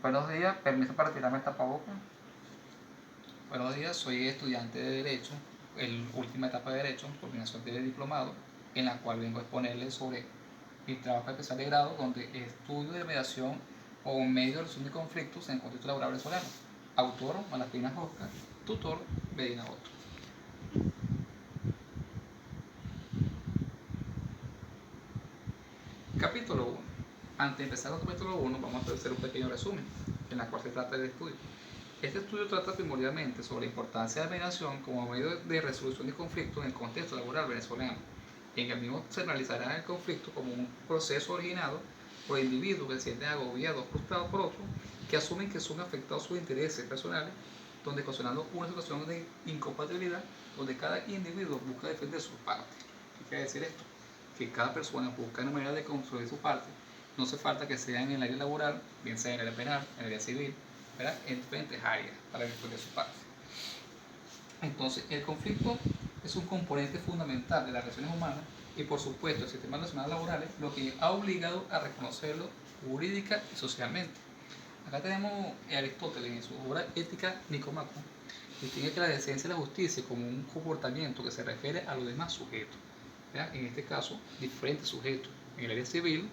Buenos días, permiso para tirarme el tapabocas. Buenos días, soy estudiante de Derecho, última etapa de Derecho, coordinación de diplomado, en la cual vengo a exponerles sobre mi trabajo especial de grado, donde estudio de mediación o medio de resolución de conflictos en el contexto laboral venezolano. Autor, Malaspina Oscar, tutor, Medina Otto. Capítulo 1. Antes de empezar con el capítulo 1, vamos a hacer un pequeño resumen, en la cual se trata del estudio. Este estudio trata primordialmente sobre la importancia de la mediación como medio de resolución de conflictos en el contexto laboral venezolano. En el mismo se analizará el conflicto como un proceso originado por individuos que se sienten agobiados o frustrados por otros, que asumen que son afectados sus intereses personales, donde ocasionando una situación de incompatibilidad, donde cada individuo busca defender su parte. ¿Qué quiere decir esto? Que cada persona busca una manera de construir su parte. No hace falta que sea en el área laboral, bien sea en el área penal, en el área civil, ¿verdad? En diferentes áreas para defender su parte. Entonces, el conflicto es un componente fundamental de las relaciones humanas y, por supuesto, el sistema nacional laborales lo que ha obligado a reconocerlo jurídica y socialmente. Acá tenemos a Aristóteles en su obra Ética Nicomaco, distingue que la decencia y la justicia como un comportamiento que se refiere a los demás sujetos. ¿Verdad? En este caso, diferentes sujetos. En el área civil,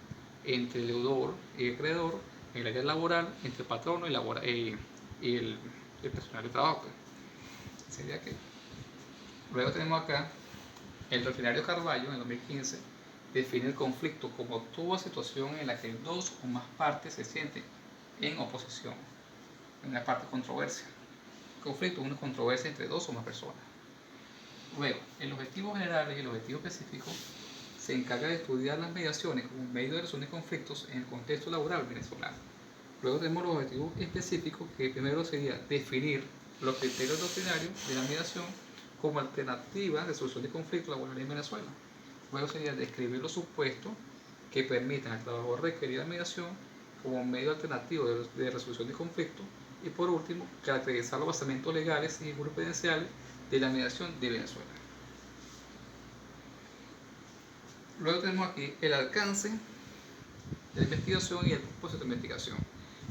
entre el deudor y el acreedor; en el área laboral, entre el patrono y el personal de trabajo. Sería que luego tenemos acá el doctrinario Carballo en 2015 define el conflicto como toda situación en la que dos o más partes se sienten en oposición, en una parte de controversia. El conflicto es una controversia entre dos o más personas. Luego, el objetivo general y el objetivo específico se encarga de estudiar las mediaciones como un medio de resolución de conflictos en el contexto laboral venezolano. Luego tenemos los objetivos específicos, que primero sería definir los criterios doctrinarios de la mediación como alternativa de solución de conflictos laborales en Venezuela. Luego sería describir los supuestos que permitan al trabajador requerir la mediación como un medio alternativo de resolución de conflictos. Y por último, caracterizar los basamentos legales y jurisprudenciales de la mediación de Venezuela. Luego tenemos aquí el alcance de la investigación y el propósito de investigación.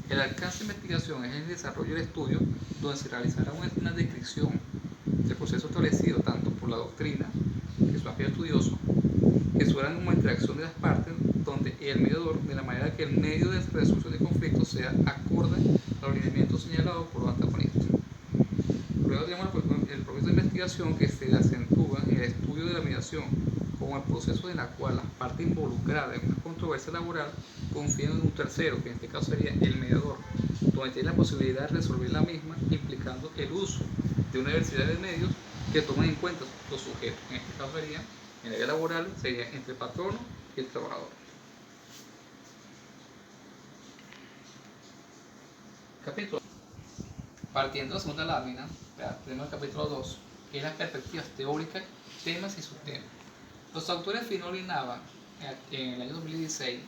El alcance de investigación es el desarrollo del estudio, donde se realizará una descripción del proceso establecido tanto por la doctrina, que es un amplio estudioso, que suenan como interacción de las partes, donde el mediador, de la manera que el medio de resolución de conflictos sea acorde a los lineamientos señalados por los antagonistas. Luego tenemos el proceso de investigación, que se acentúa en el estudio de la mediación como el proceso en el cual las partes involucradas en una controversia laboral confían en un tercero, que en este caso sería el mediador, donde tiene la posibilidad de resolver la misma, implicando el uso de una diversidad de medios que toman en cuenta los sujetos. En este caso sería, en el área laboral, sería entre el patrono y el trabajador. Capítulo. Partiendo de la segunda lámina, tenemos el capítulo 2, que es las perspectivas teóricas, temas y subtemas. Los autores Finol y Nava, en el año 2016,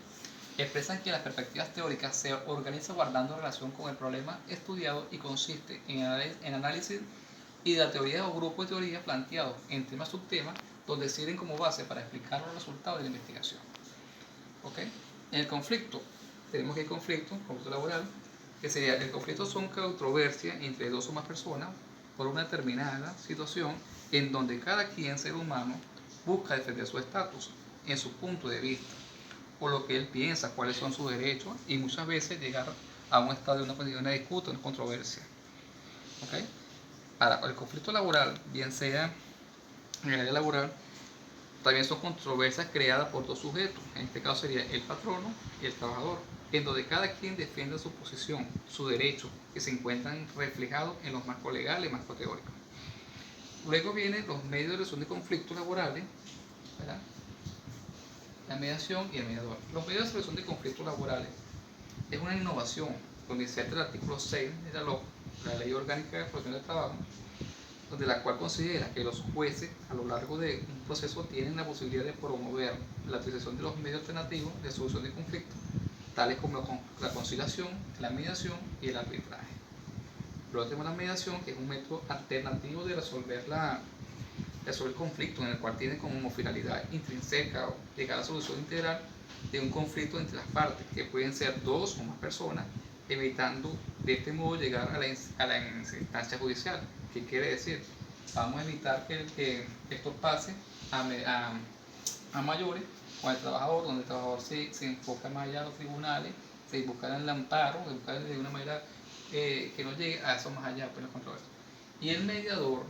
expresan que las perspectivas teóricas se organizan guardando relación con el problema estudiado y consiste en análisis y de la teoría o grupo de teorías planteados en temas subtemas, donde sirven como base para explicar los resultados de la investigación. ¿Okay? En el conflicto, tenemos que el conflicto laboral, que sería: el conflicto son controversias entre dos o más personas por una determinada situación en donde cada quien, ser humano, busca defender su estatus en su punto de vista, o lo que él piensa, cuáles son sus derechos, y muchas veces llegar a un estado de una disputa, una controversia. ¿Okay? Ahora, el conflicto laboral, bien sea en el área laboral, también son controversias creadas por dos sujetos. En este caso sería el patrono y el trabajador, en donde cada quien defiende su posición, su derecho, que se encuentran reflejados en los marcos legales y marcos teóricos. Luego vienen los medios de resolución de conflictos laborales, ¿verdad? La mediación y el mediador. Los medios de resolución de conflictos laborales es una innovación donde inserta el artículo 6 de la Ley Orgánica de Protección del Trabajo, donde la cual considera que los jueces a lo largo de un proceso tienen la posibilidad de promover la utilización de los medios alternativos de solución de conflictos, tales como la conciliación, la mediación y el arbitraje. Luego tenemos la mediación, que es un método alternativo de resolver el conflicto, en el cual tiene como finalidad intrínseca llegar a la solución integral de un conflicto entre las partes, que pueden ser dos o más personas, evitando de este modo llegar a la instancia judicial. ¿Qué quiere decir? Vamos a evitar que esto pase a mayores con el trabajador, donde el trabajador se enfoca más allá a los tribunales, se busca el amparo, se busca de una manera que no llegue a eso más allá, pues la controversia. Y el mediador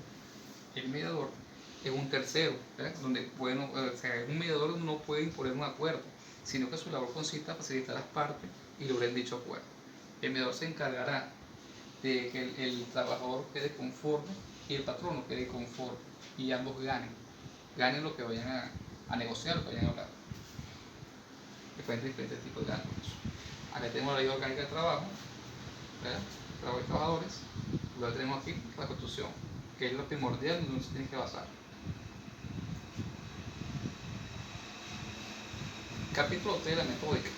es un tercero, ¿verdad? Donde bueno, o sea, un mediador no puede imponer un acuerdo, sino que su labor consiste en facilitar a las partes y lograr dicho acuerdo. El mediador se encargará de que el trabajador quede conforme y el patrono quede conforme y ambos ganen lo que vayan a negociar, lo que vayan a hablar. Diferentes tipos de ganos. Acá tenemos la ley orgánica de trabajo, ¿verdad? Trabajo y trabajadores. Luego tenemos aquí la Constitución, que es lo primordial donde uno se tiene que basar. Capítulo 3 de la metódica.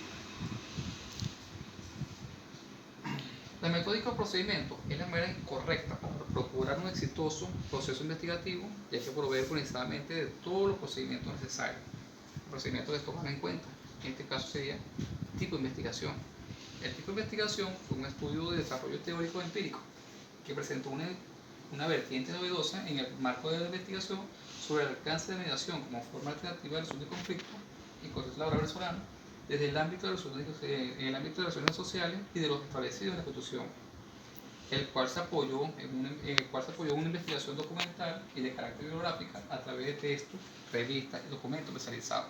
La metódica o procedimiento es la manera correcta para procurar un exitoso proceso investigativo, ya que provee organizadamente de todos los procedimientos necesarios. Los procedimientos que tomar en cuenta, en este caso sería tipo de investigación. El tipo de investigación fue un estudio de desarrollo teórico empírico que presentó una vertiente novedosa en el marco de la investigación sobre el alcance de mediación como forma alternativa de resolución de conflictos en contexto laboral venezolano desde el ámbito en el ámbito de relaciones sociales y de los establecidos en la Constitución, el cual se apoyó en una investigación documental y de carácter bibliográfica a través de textos, revistas y documentos especializados.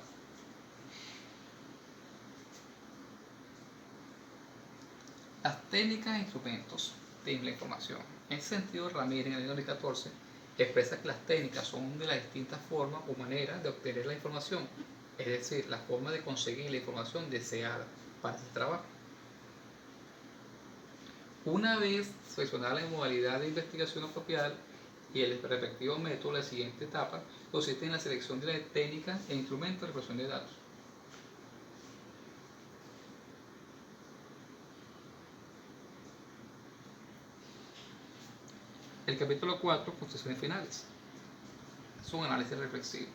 Las técnicas e instrumentos de la información. En ese sentido, Ramírez, en el año 2014, expresa que las técnicas son de las distintas formas o maneras de obtener la información, es decir, la forma de conseguir la información deseada para ese trabajo. Una vez seleccionada la modalidad de investigación apropiada y el respectivo método, la siguiente etapa consiste en la selección de la técnica e instrumentos de recolección de datos. El capítulo 4, conclusiones finales. Es un análisis reflexivo,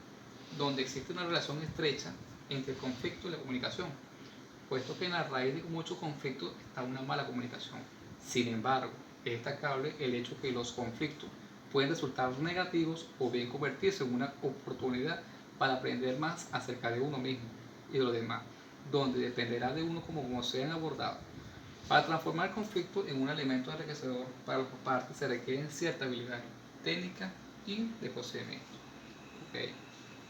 donde existe una relación estrecha entre el conflicto y la comunicación, puesto que en la raíz de muchos conflictos está una mala comunicación. Sin embargo, es destacable el hecho que los conflictos pueden resultar negativos o bien convertirse en una oportunidad para aprender más acerca de uno mismo y de los demás, donde dependerá de uno cómo sean abordados. Para transformar el conflicto en un elemento enriquecedor para las partes se requieren cierta habilidad técnica y de procedimiento. Okay.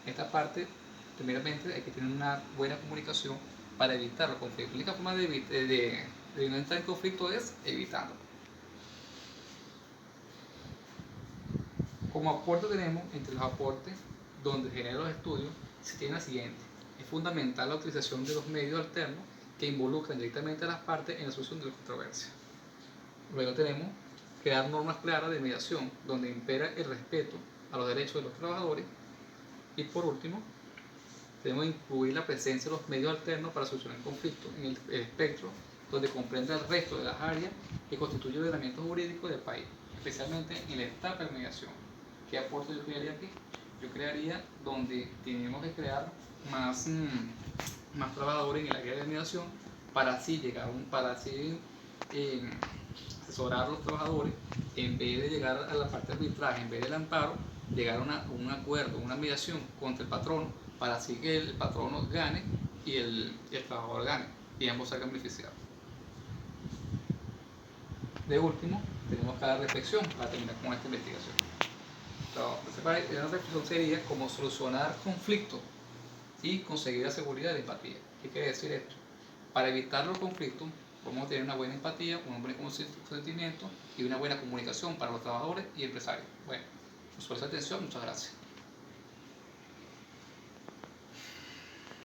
Esta parte, primeramente, hay que tener una buena comunicación para evitar los conflictos. La única forma de no entrar en conflicto es evitándolo. Como aporte tenemos, entre los aportes donde genera los estudios, se tiene la siguiente. Es fundamental la utilización de los medios alternos que involucran directamente a las partes en la solución de la controversia. Luego tenemos crear normas claras de mediación donde impera el respeto a los derechos de los trabajadores. Y por último, tenemos incluir la presencia de los medios alternos para solucionar conflictos en el espectro donde comprende el resto de las áreas que constituyen el ordenamiento jurídico del país, especialmente en la etapa de mediación. ¿Qué aporte yo crearía aquí? Yo crearía donde tenemos que crear más trabajadores en el área de mediación para así asesorar a los trabajadores en vez de llegar a la parte de arbitraje, en vez del amparo, llegar a un acuerdo, una mediación contra el patrono para así que el patrono gane y el trabajador gane y ambos salgan beneficiados. De último, tenemos cada reflexión para terminar con esta investigación. Entonces, la reflexión sería cómo solucionar conflictos y conseguir la seguridad de la empatía. ¿Qué quiere decir esto? Para evitar los conflictos, podemos tener una buena empatía, un buen consentimiento y una buena comunicación para los trabajadores y empresarios. Bueno, por su atención, muchas gracias.